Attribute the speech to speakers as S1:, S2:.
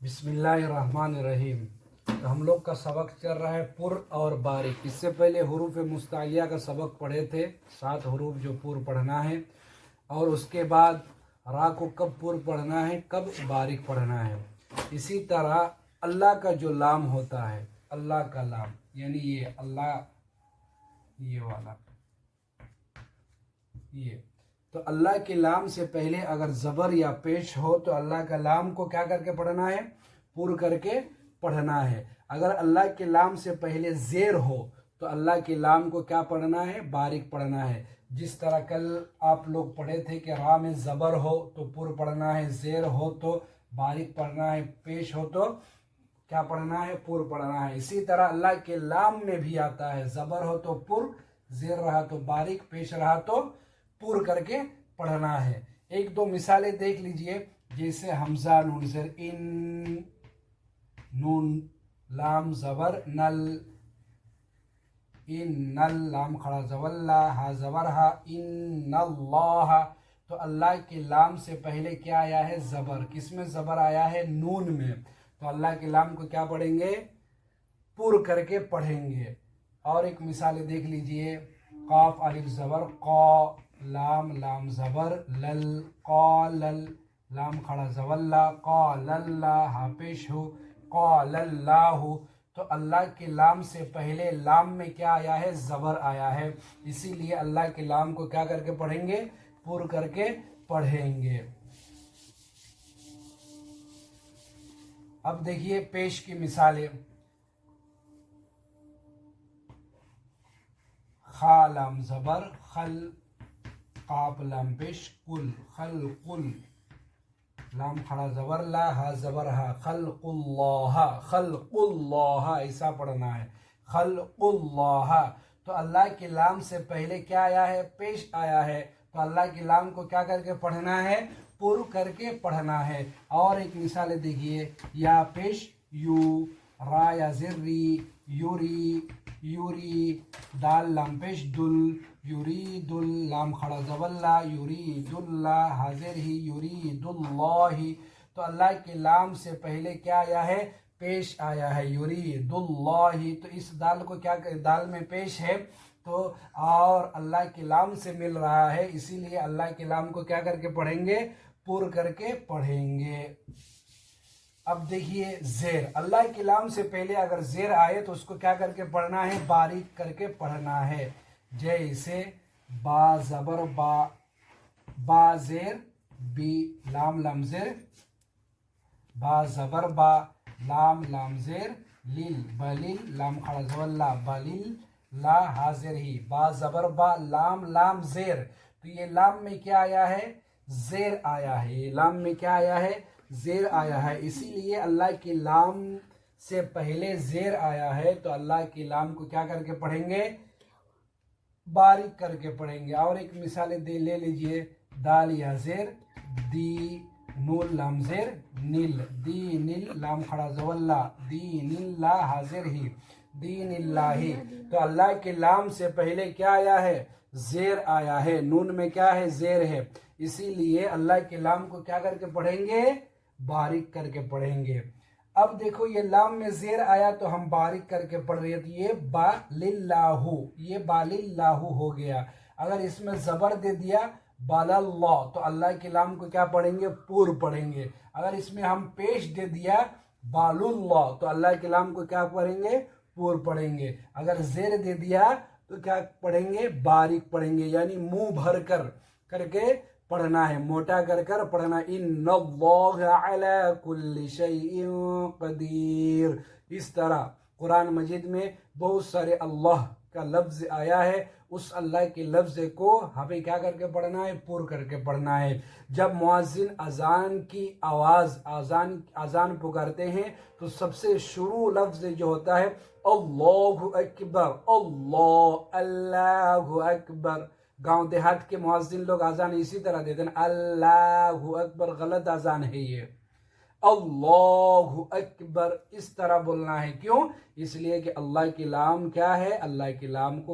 S1: بسم اللہ الرحمن الرحیم۔ تو ہم لوگ کا سبق چل رہا ہے پر اور باریک۔ اس سے پہلے حروف مستعلیہ کا سبق پڑھے تھے، 7 حروف جو پر پڑھنا ہے، اور اس کے بعد را کو کب پر پڑھنا ہے، کب باریک پڑھنا ہے۔ اسی طرح اللہ کا جو لام ہوتا ہے، اللہ کا لام یعنی یہ اللہ، یہ والا، یہ تو اللہ کے لام سے پہلے اگر زبر یا پیش ہو تو اللہ کا لام کو کیا کر کے پڑھنا ہے، پر کر کے پڑھنا ہے۔ اگر اللہ کے لام سے پہلے زیر ہو تو اللہ کے لام کو کیا پڑھنا ہے، باریک پڑھنا ہے۔ جس طرح کل آپ لوگ پڑھے تھے کہ را میں زبر ہو تو پر پڑھنا ہے، زیر ہو تو باریک پڑھنا ہے، پیش ہو تو کیا پڑھنا ہے، پر پڑھنا ہے۔ اسی طرح اللہ کے لام میں بھی آتا ہے، زبر ہو تو پر، زیر رہا تو باریک، پیش رہا تو پر کر کے پڑھنا ہے۔ ایک دو مثالیں دیکھ لیجئے، جیسے حمزہ نون زیر ان، نون لام زبر نل، ان نل لام کھڑا زبر لا، ہا زبر ہا، ان اللہ۔ تو اللہ کے لام سے پہلے کیا آیا ہے، زبر۔ کس میں زبر آیا ہے، نون میں۔ تو اللہ کے لام کو کیا پڑھیں گے، پر کر کے پڑھیں گے۔ اور ایک مثال دیکھ لیجئے، قاف الف زبر قا، لام لام زبر لل، قالل لام کھڑا زبر لا، قال اللہ، ہا پیش ہو، قال اللہ۔ تو اللہ کے لام سے پہلے لام میں کیا آیا ہے، زبر آیا ہے، اسی لیے اللہ کے لام کو کیا کر کے پڑھیں گے، پر کر کے پڑھیں گے۔ اب دیکھیے پیش کی مثالیں، خا لام زبر خل، قاف لام پیش قل، خل قل لام کھڑا زبر لا، ہا زبر ہا، خلق اللہ، خلق اللہ، ایسا پڑھنا ہے، خلق اللہ۔ تو اللہ کے لام سے پہلے کیا آیا ہے، پیش آیا ہے، تو اللہ کے لام کو کیا کر کے پڑھنا ہے، پر کر کے پڑھنا ہے۔ اور ایک مثال دیکھیے، یا پیش یو، را یا زر ری، یوری یوری، دال لام پیش دل، یرید لام کھڑا زبر لا، یرید اللہ، حاضر ہی، یرید اللہ۔ تو اللہ کے لام سے پہلے کیا آیا ہے، پیش آیا ہے، یرید اللہ۔ تو اس دال کو کیا، دال میں پیش ہے تو اور اللہ کے لام سے مل رہا ہے، اسی لیے اللہ کے لام کو کیا کر کے پڑھیں گے، پر کر کے پڑھیں گے۔ اب دیکھیے زیر، اللہ کے لام سے پہلے اگر زیر آئے تو اس کو کیا کر کے پڑھنا ہے، باریک کر کے پڑھنا ہے۔ جیسے با زبر با، با زیر بی، لام لام زیر، با زبر با، لام لام زیر لیل، بلیل لام کھڑا زبر لا، بلیل لا، حاضر ہی، با زبر با، لام لام زیر۔ تو یہ لام میں کیا آیا ہے، زیر آیا ہے، یہ لام میں کیا آیا ہے، زیر آیا ہے، اسی لیے اللہ کے لام سے پہلے زیر آیا ہے تو اللہ کے لام کو کیا کر کے پڑھیں گے، باریک کر کے پڑھیں گے۔ اور ایک مثال لے لیجئے، دال یا زیر دی، نون لام زیر نیل، دی نیل لام کھڑا زبر لا، دین اللہ، حاضر ہی، دین اللہ۔ تو اللہ کے لام سے پہلے کیا آیا ہے، زیر آیا ہے، نون میں کیا ہے، زیر ہے، اسی لیے اللہ کے لام کو کیا کر کے پڑھیں گے، باریک کر کے پڑھیں گے۔ اب دیکھو یہ لام میں زیر آیا تو ہم باریک کر کے پڑھ رہے ہیں، تو یہ با للہ، یہ با للہ ہو گیا۔ اگر اس میں زبر دے دیا بالا اللہ تو اللہ کے لام کو کیا پڑھیں گے، پر پڑھیں گے۔ اگر اس میں ہم پیش دے دیا بال اللہ تو اللہ کے لام کو کیا پڑھیں گے، پر پڑھیں گے۔ اگر زیر دے دیا تو کیا پڑھیں گے، باریک پڑھیں گے، یعنی منہ بھر کر کے پڑھنا ہے، موٹا کر کر پڑھنا، ان اللہ علی کل شیء قدیر۔ اس طرح قرآن مجید میں بہت سارے اللہ کا لفظ آیا ہے، اس اللہ کے لفظ کو ہمیں کیا کر کے پڑھنا ہے، پر کر کے پڑھنا ہے۔ جب مؤذن اذان کی آواز، اذان پکارتے ہیں تو سب سے شروع لفظ جو ہوتا ہے اللہ اکبر، اللہ اللہ اکبر۔ گاؤں دیہات کے مؤذن لوگ اذان اسی طرح دیتے ہیں، اللہ اکبر، غلط اذان ہے یہ، اللہ اکبر اس طرح بولنا ہے۔ کیوں؟ اس لیے کہ اللہ کے لام کیا ہے، اللہ کے لام کو